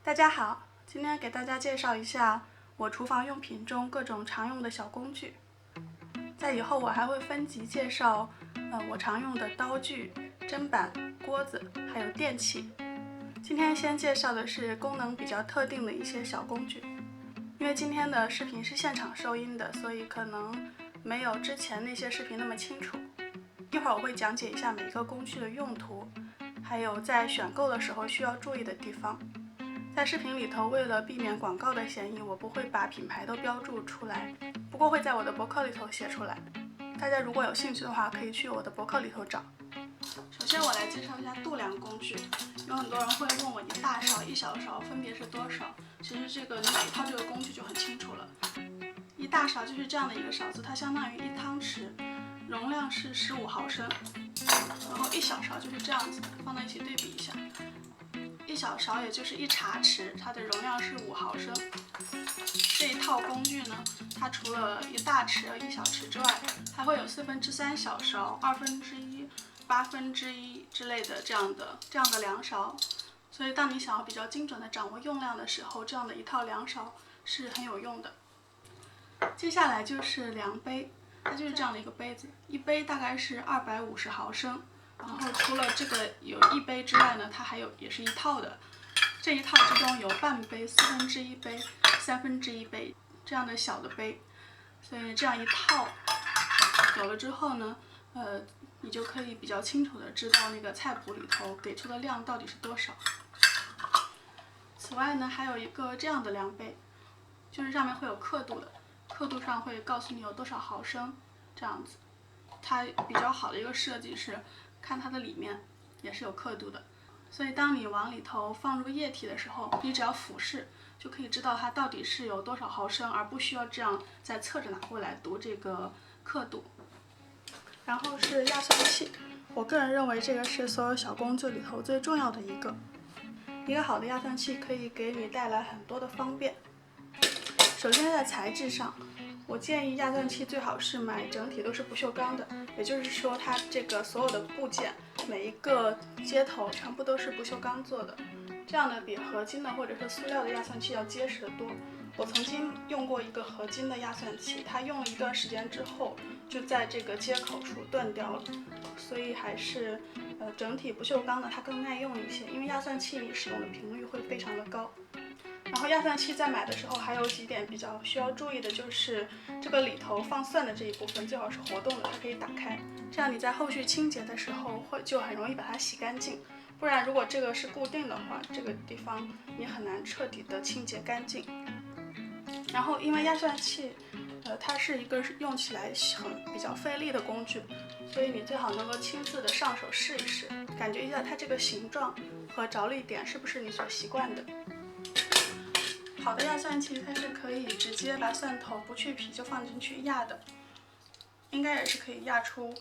大家好，今天给大家介绍一下我厨房用品中各种常用的小工具。在以后我还会分级介绍，我常用的刀具、砧板、锅子，还有电器。今天先介绍的是功能比较特定的一些小工具。因为今天的视频是现场收音的，所以可能没有之前那些视频那么清楚。一会儿我会讲解一下每一个工具的用途，还有在选购的时候需要注意的地方。在视频里头，为了避免广告的嫌疑，我不会把品牌都标注出来，不过会在我的博客里头写出来。大家如果有兴趣的话，可以去我的博客里头找。首先我来介绍一下度量工具。有很多人会问我一大勺、一小勺分别是多少，其实这个你买一套这个工具就很清楚了。一大勺就是这样的一个勺子，它相当于1汤匙，容量是15毫升。然后一小勺就是这样子的，放在一起对比一下。一小勺也就是1茶匙，它的容量是5毫升。这一套工具呢，它除了1大匙和1小匙之外，还会有3/4小勺、1/2、1/8之类的这样的量勺。所以当你想要比较精准的掌握用量的时候，这样的一套量勺是很有用的。接下来就是量杯，它就是这样的一个杯子，一杯大概是250毫升。然后除了这个有1杯之外呢，它还有也是一套的。这一套之中有半杯、1/4杯、1/3杯这样的小的杯，所以这样一套有了之后呢，你就可以比较清楚的知道那个菜谱里头给出的量到底是多少。此外呢，还有一个这样的量杯，就是上面会有刻度的，刻度上会告诉你有多少毫升，这样子。它比较好的一个设计是，看它的里面也是有刻度的，所以当你往里头放入液体的时候，你只要俯视就可以知道它到底是有多少毫升，而不需要这样再侧着拿过来读这个刻度。然后是压算器，我个人认为这个是所有小工具里头最重要的一个。一个好的压算器可以给你带来很多的方便。首先在材质上，我建议压算器最好是买整体都是不锈钢的，也就是说它这个所有的部件，每一个接头全部都是不锈钢做的，这样的比合金的或者是塑料的压算器要结实得多。我曾经用过一个合金的压算器，它用了一段时间之后，就在这个接口处断掉了，所以还是整体不锈钢的它更耐用一些，因为压算器你使用的频率会非常的高。然后压算器在买的时候还有几点比较需要注意的，就是这个里头放蒜的这一部分最好是活动的，它可以打开，这样你在后续清洁的时候就很容易把它洗干净。不然如果这个是固定的话，这个地方你很难彻底的清洁干净。然后因为压算器它是一个用起来比较费力的工具，所以你最好能够亲自的上手试一试，感觉一下它这个形状和着力点是不是你所习惯的。好的压算器它是可以直接把蒜头不去皮就放进去压的，应该也是可以压出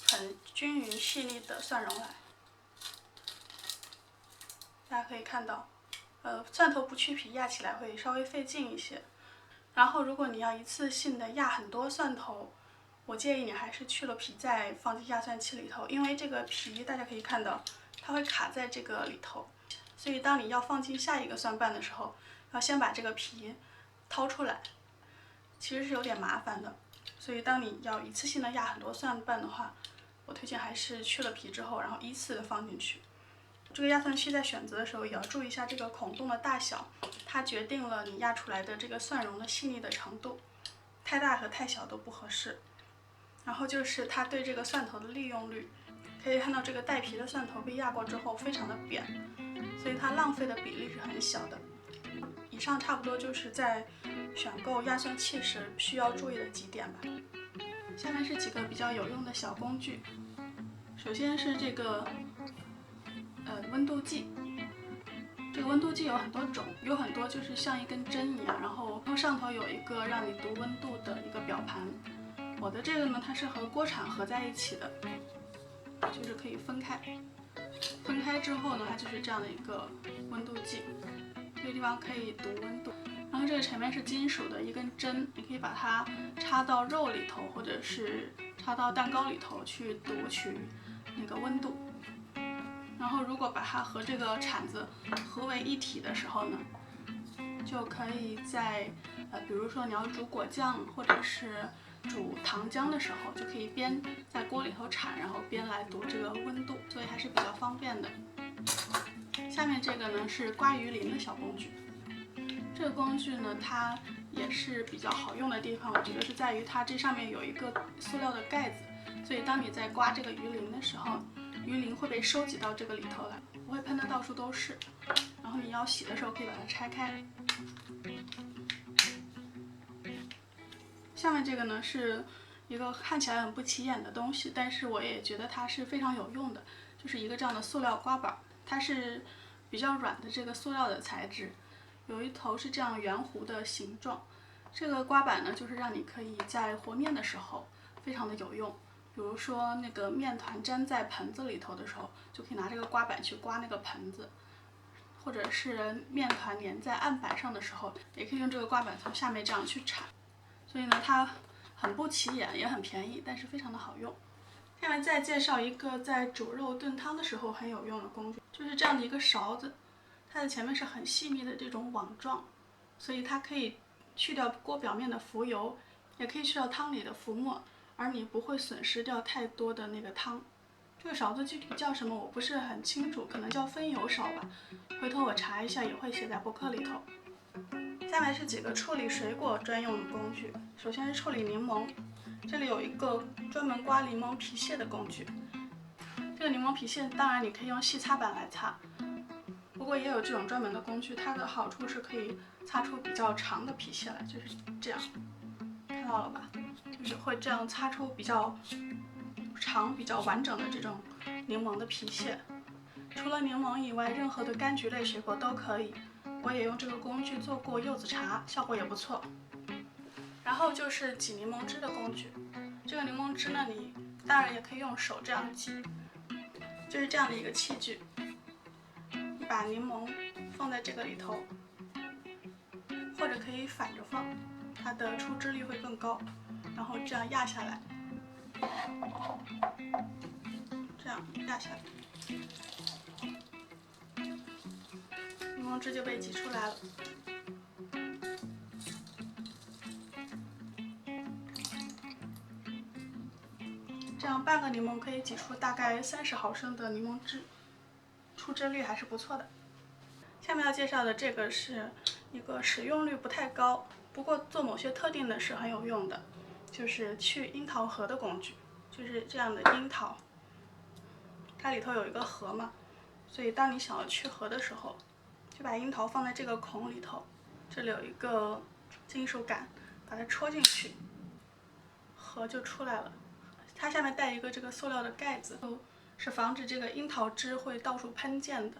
很均匀细腻的蒜蓉来。大家可以看到，蒜头不去皮压起来会稍微费劲一些。然后如果你要一次性的压很多蒜头，我建议你还是去了皮再放进压算器里头，因为这个皮大家可以看到它会卡在这个里头，所以当你要放进下一个蒜瓣的时候，要先把这个皮掏出来，其实是有点麻烦的。所以当你要一次性的压很多蒜瓣的话，我推荐还是去了皮之后，然后依次的放进去。这个压算器在选择的时候也要注意一下这个孔洞的大小，它决定了你压出来的这个蒜蓉的细腻的程度，太大和太小都不合适。然后就是它对这个蒜头的利用率，可以看到这个带皮的蒜头被压过之后非常的扁，所以它浪费的比例是很小的。以上差不多就是在选购压算器时需要注意的几点吧。下面是几个比较有用的小工具。首先是这个温度计。这个温度计有很多种，有很多就是像一根针一样，然后上头有一个让你读温度的一个表盘。我的这个呢，它是和锅铲合在一起的，就是可以分开。分开之后呢，它就是这样的一个温度计，这个地方可以读温度。然后这个前面是金属的一根针，你可以把它插到肉里头，或者是插到蛋糕里头去读取那个温度。然后如果把它和这个铲子合为一体的时候呢，就可以在比如说你要煮果酱或者是煮糖浆的时候，就可以边在锅里头铲，然后边来读这个温度，所以还是比较方便的。下面这个呢是刮鱼鳞的小工具，这个工具呢它也是比较好用的地方，我觉得是在于它这上面有一个塑料的盖子，所以当你在刮这个鱼鳞的时候，鱼鳞会被收集到这个里头来，不会喷得到处都是。然后你要洗的时候可以把它拆开。下面这个呢是一个看起来很不起眼的东西，但是我也觉得它是非常有用的，就是一个这样的塑料刮板，它是比较软的这个塑料的材质，有一头是这样圆弧的形状。这个刮板呢，就是让你可以在和面的时候非常的有用。比如说那个面团粘在盆子里头的时候，就可以拿这个刮板去刮那个盆子，或者是面团粘在案板上的时候，也可以用这个刮板从下面这样去铲。所以呢，它很不起眼，也很便宜，但是非常的好用。下面再介绍一个在煮肉炖汤的时候很有用的工具，就是这样的一个勺子，它的前面是很细密的这种网状，所以它可以去掉锅表面的浮油，也可以去掉汤里的浮沫，而你不会损失掉太多的那个汤。这个勺子具体叫什么我不是很清楚，可能叫分油勺吧，回头我查一下，也会写在博客里头。下面是几个处理水果专用的工具，首先是处理柠檬，这里有一个专门刮柠檬皮屑的工具。这个柠檬皮屑当然你可以用细擦板来擦，不过也有这种专门的工具，它的好处是可以擦出比较长的皮屑来，就是这样，看到了吧？就是会这样擦出比较长、比较完整的这种柠檬的皮屑。除了柠檬以外，任何的柑橘类水果都可以。我也用这个工具做过柚子茶，效果也不错。然后就是挤柠檬汁的工具，这个柠檬汁呢，你当然也可以用手这样挤，就是这样的一个器具。你把柠檬放在这个里头，或者可以反着放，它的出汁率会更高。然后这样压下来，这样压下来。柠檬汁就被挤出来了。这样半个柠檬可以挤出大概30毫升的柠檬汁，出汁率还是不错的。下面要介绍的这个是一个使用率不太高，不过做某些特定的是很有用的，就是去樱桃核的工具。就是这样的樱桃，它里头有一个核嘛，所以当你想要去核的时候，就把樱桃放在这个孔里头，这里有一个金属杆，把它戳进去，核就出来了。它下面带一个这个塑料的盖子，是防止这个樱桃汁会到处喷溅的。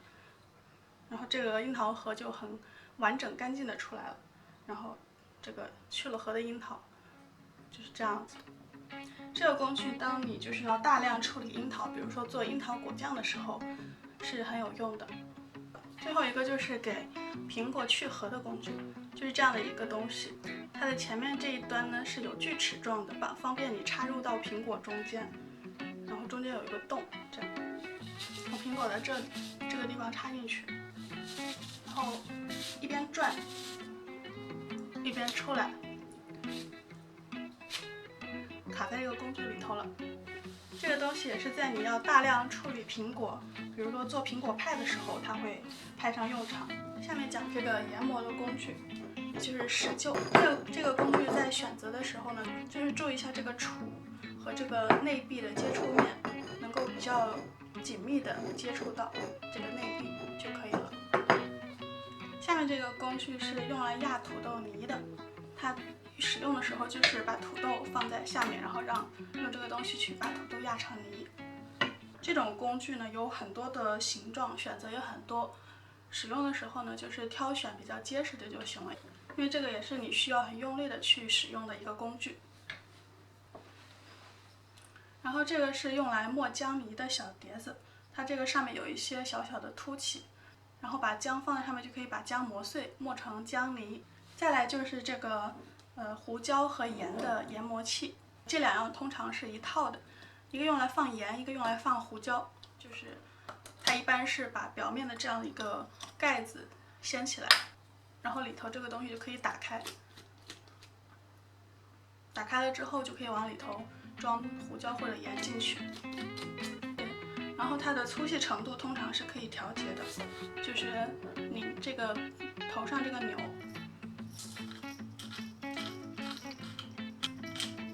然后这个樱桃核就很完整干净的出来了。然后这个去了核的樱桃就是这样子。这个工具当你就是要大量处理樱桃，比如说做樱桃果酱的时候，是很有用的。最后一个就是给苹果去核的工具，就是这样的一个东西。它的前面这一端呢是有锯齿状的，方便你插入到苹果中间，然后中间有一个洞，这样从苹果的这个地方插进去，然后一边转一边出来，卡在这个工具里头了。这个东西也是在你要大量处理苹果，比如说做苹果派的时候，它会派上用场。下面讲这个研磨的工具，也就是石臼。这个工具在选择的时候呢，就是注意一下这个杵和这个内壁的接触面，能够比较紧密的接触到这个内壁就可以了。下面这个工具是用来压土豆泥的，它使用的时候就是把土豆放在下面，然后用这个东西去把土豆压成泥。这种工具呢有很多的形状，选择也很多。使用的时候呢，就是挑选比较结实的就行了，因为这个也是你需要很用力的去使用的一个工具。然后这个是用来磨浆泥的小碟子，它这个上面有一些小小的凸起，然后把浆放在上面就可以把浆磨碎，磨成浆泥。再来就是这个胡椒和盐的研磨器，这两样通常是一套的，一个用来放盐，一个用来放胡椒，就是它一般是把表面的这样一个盖子掀起来，然后里头这个东西就可以打开。打开了之后就可以往里头装胡椒或者盐进去。然后它的粗细程度通常是可以调节的，就是你这个头上这个钮，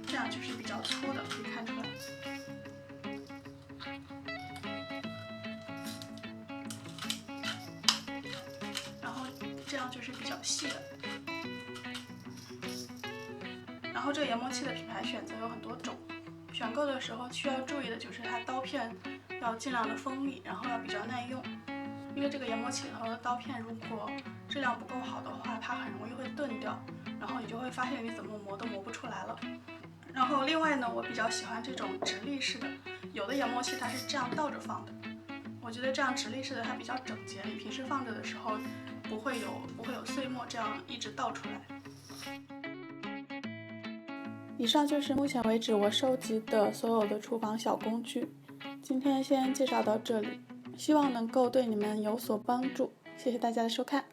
这样就是比较粗的，可以看出来。然后这样就是比较细的。然后这个研磨器的品牌选择有很多种，选购的时候需要注意的就是它刀片要尽量的锋利，然后要比较耐用。因为这个研磨器里头的刀片如果质量不够好的话，它很容易会钝掉，然后你就会发现你怎么磨都磨不出来了。然后另外呢，我比较喜欢这种直立式的，有的研磨器它是这样倒着放的，我觉得这样直立式的它比较整洁，你平时放着的时候不会有碎末这样一直倒出来。以上就是目前为止我收集的所有的厨房小工具，今天先介绍到这里，希望能够对你们有所帮助，谢谢大家的收看。